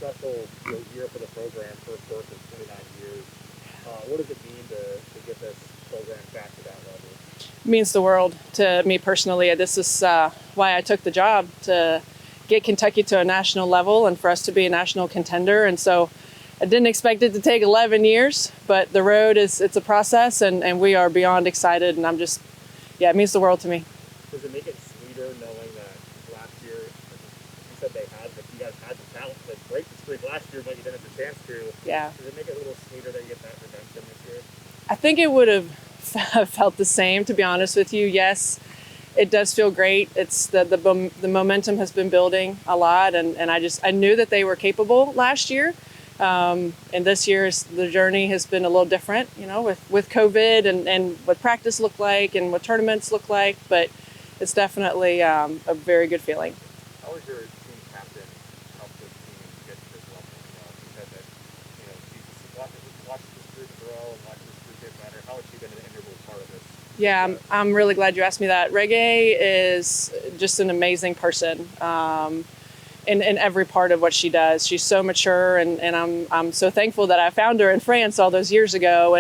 special year for the program, first Borst in 29 years. What does it mean to get this program back to that level? It means the world to me personally. This is why I took the job, to get Kentucky to a national level and for us to be a national contender. And so I didn't expect it to take 11 years, but the road it's a process, and we are beyond excited. And it means the world to me. Does it make it sweeter knowing that last year, you said you guys had the talent to break the streak last year, but you didn't have the chance to? Yeah. Does it make it a little sweeter that you get that redemption this year? I think it would have felt the same, to be honest with you. Yes, it does feel great. It's the momentum has been building a lot, and I knew that they were capable last year. And this year's the journey has been a little different, with COVID and what practice looked like and what tournaments look like, but it's definitely a very good feeling. How was your team captain help this team get to this level? You said that, she's watched this group grow and watched this group get better. How has she been an integral part of this? Yeah, I'm really glad you asked me that. Reggae is just an amazing person. In every part of what she does. She's so mature, and I'm so thankful that I found her in France all those years ago,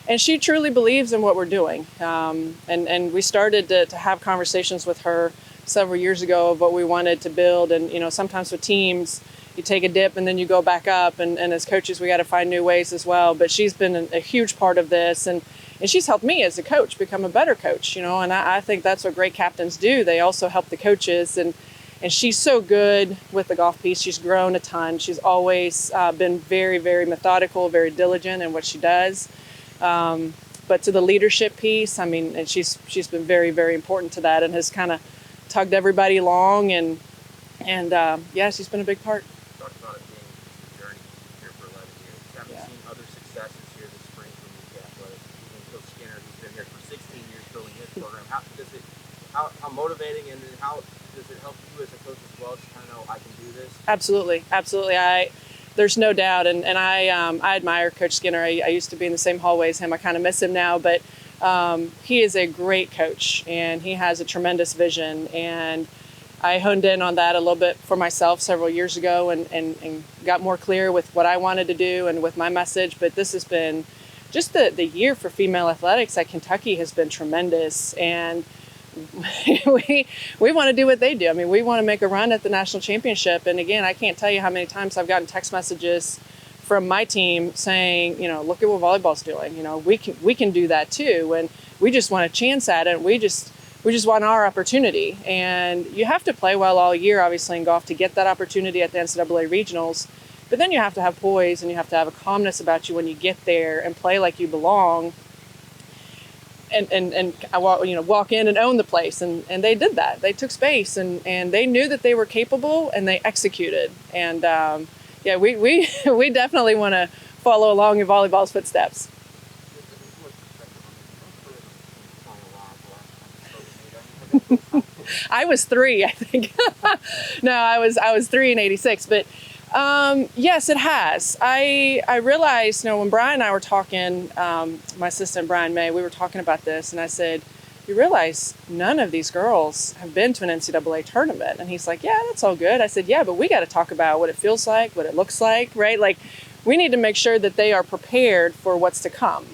and she truly believes in what we're doing. And we started to have conversations with her several years ago of what we wanted to build. And sometimes with teams, you take a dip and then you go back up, and as coaches we got to find new ways as well. But she's been a huge part of this, and she's helped me as a coach become a better coach, and I think that's what great captains do. They also help the coaches, and she's so good with the golf piece. She's grown a ton. She's always been very, very methodical, very diligent in what she does. But to the leadership piece, and she's been very, very important to that, and has kind of tugged everybody along. And she's been a big part. You talked about it being just a journey here for 11 years. You haven't seen other successes here this spring from these athletes. Even Coach Skinner, who's been here for 16 years building his program. How motivating, and how does it help you as a coach as well to kind of know I can do this? Absolutely. There's no doubt, and I admire Coach Skinner. I used to be in the same hallway as him. I kind of miss him now, but he is a great coach, and he has a tremendous vision. And I honed in on that a little bit for myself several years ago, and got more clear with what I wanted to do and with my message. But this has been just the year for female athletics at Kentucky has been tremendous, and we want to do what they do. We want to make a run at the national championship. And again, I can't tell you how many times I've gotten text messages from my team saying, look at what volleyball's doing. We can do that too, and we just want a chance at it. We just want our opportunity. And you have to play well all year, obviously, in golf to get that opportunity at the NCAA regionals. But then you have to have poise, and you have to have a calmness about you when you get there and play like you belong. And walk in and own the place, and they did that. They took space, and they knew that they were capable, and they executed. And we definitely want to follow along in volleyball's footsteps. I was 3, I think. No, I was 3 in '86, but. Yes, it has. I realized, when Brian and I were talking, my assistant Brian May, we were talking about this, and I said, you realize none of these girls have been to an NCAA tournament. And he's like, yeah, that's all good. I said, yeah, but we got to talk about what it feels like, what it looks like, right? Like, we need to make sure that they are prepared for what's to come.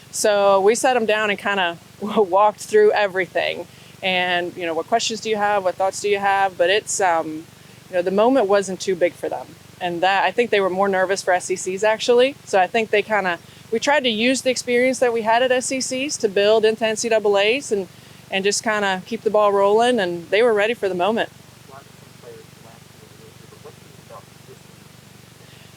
So we sat them down and kind of walked through everything. And, what questions do you have? What thoughts do you have? But it's, the moment wasn't too big for them. And that, I think they were more nervous for SECs, actually. So I think we tried to use the experience that we had at SECs to build into NCAAs and just kind of keep the ball rolling, and they were ready for the moment.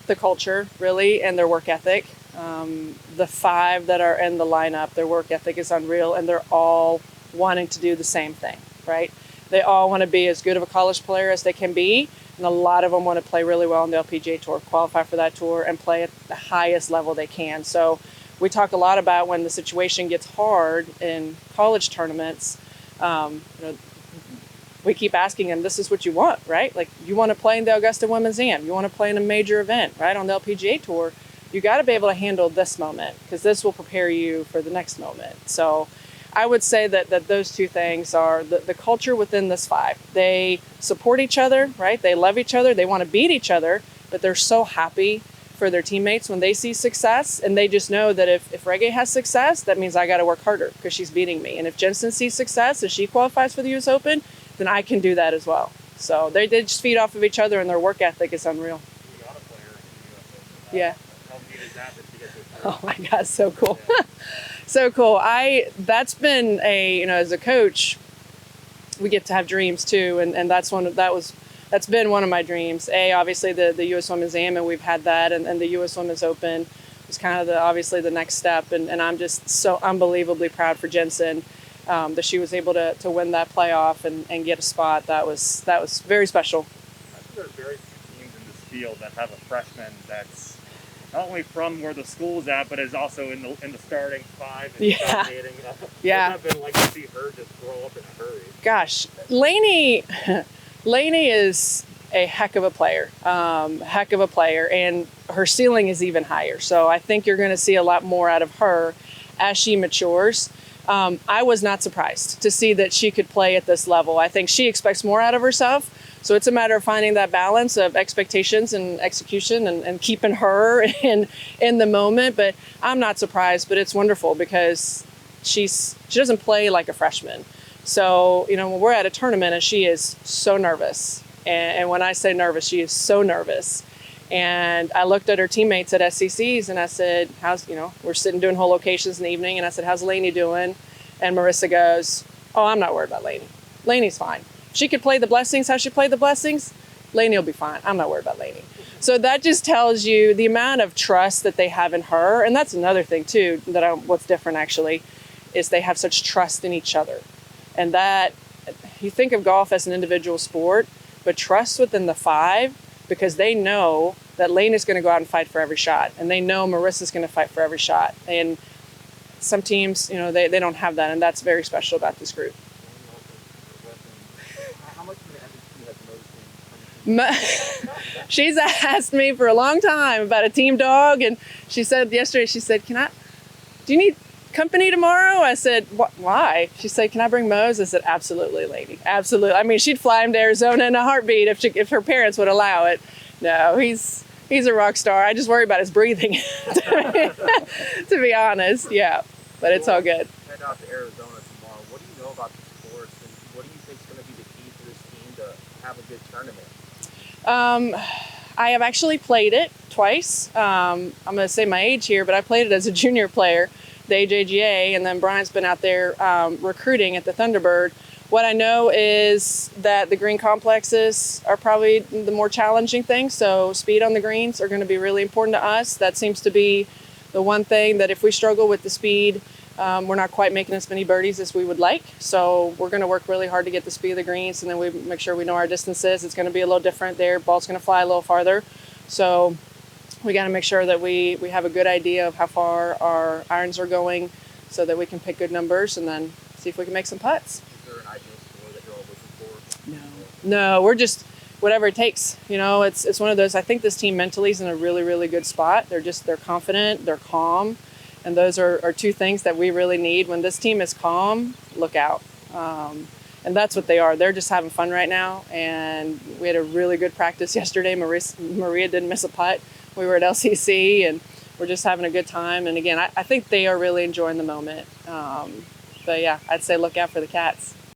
The culture, really, and their work ethic. The 5 that are in the lineup, their work ethic is unreal, and they're all wanting to do the same thing, right? They all want to be as good of a college player as they can be. And a lot of them want to play really well on the LPGA Tour, qualify for that tour, and play at the highest level they can. So we talk a lot about when the situation gets hard in college tournaments, we keep asking them, this is what you want, right? Like, you want to play in the Augusta Women's Am, you want to play in a major event, right, on the LPGA Tour. You got to be able to handle this moment, because this will prepare you for the next moment. So I would say that those 2 things are the culture within this 5. They support each other, right? They love each other. They want to beat each other, but they're so happy for their teammates when they see success, and they just know that if Reggae has success, that means I got to work harder because she's beating me. And if Jensen sees success and she qualifies for the U.S. Open, then I can do that as well. So they just feed off of each other, and their work ethic is unreal. You got a player in the U.S. Open. Yeah. How neat is that to get this? Oh my God, so cool. So cool. That's been as a coach, we get to have dreams too. And that's been one of my dreams. Obviously the U.S. Women's Am, and we've had that, and the U.S. Women's Open was kind of obviously the next step. And I'm just so unbelievably proud for Jensen that she was able to win that playoff and get a spot. That was very special. I think there's very few teams in this field that have a freshman that's not only from where the school's at, but is also in the starting five and dominating. Yeah. What's that been like to see her just grow up in a hurry? Gosh, Lainey is a heck of a player, and her ceiling is even higher. So I think you're going to see a lot more out of her as she matures. I was not surprised to see that she could play at this level. I think she expects more out of herself. So it's a matter of finding that balance of expectations and execution and keeping her in the moment. But I'm not surprised, but it's wonderful because she doesn't play like a freshman. So, when we're at a tournament and she is so nervous, and when I say nervous, she is so nervous. And I looked at her teammates at SCCs and I said, we're sitting doing whole locations in the evening. And I said, how's Lainey doing? And Marissa goes, oh, I'm not worried about Lainey. Lainey's fine. She could play the blessings how she played the blessings. Lainey will be fine. I'm not worried about Lainey. So that just tells you the amount of trust that they have in her. And that's another thing too, what's different actually, is they have such trust in each other. And that, you think of golf as an individual sport, but trust within the five, because they know that Lainey's going to go out and fight for every shot. And they know Marissa's going to fight for every shot. And some teams, they don't have that. And that's very special about this group. How much of the MVP has noticed? She's asked me for a long time about a team dog. And she said yesterday, do you need company tomorrow? I said, why? She said, can I bring Mose? I said, absolutely, lady. Absolutely. I mean, she'd fly him to Arizona in a heartbeat if her parents would allow it. No, he's a rock star. I just worry about his breathing, to be honest. Yeah, but it's all good. Head out to Arizona tomorrow. What do you know about this course, and what do you think is going to be the key for this team to have a good tournament? I have actually played it twice. I'm going to say my age here, but I played it as a junior player, the AJGA, and then Brian's been out there recruiting at the Thunderbird. What I know is that the green complexes are probably the more challenging thing, so speed on the greens are going to be really important to us. That seems to be the one thing that if we struggle with the speed, we're not quite making as many birdies as we would like. So we're going to work really hard to get the speed of the greens, and then we make sure we know our distances. It's going to be a little different there. Ball's going to fly a little farther. So we got to make sure that we have a good idea of how far our irons are going so that we can pick good numbers and then see if we can make some putts. Is there an ideal score that you're all looking for? No, we're just whatever it takes. It's one of those. I think this team mentally is in a really, really good spot. They're confident, they're calm, and those are two things that we really need. When this team is calm, look out. And that's what they are. They're just having fun right now. And we had a really good practice yesterday. Maria didn't miss a putt. We were at LCC, and we're just having a good time. And again, I think they are really enjoying the moment. But yeah, I'd say look out for the Cats.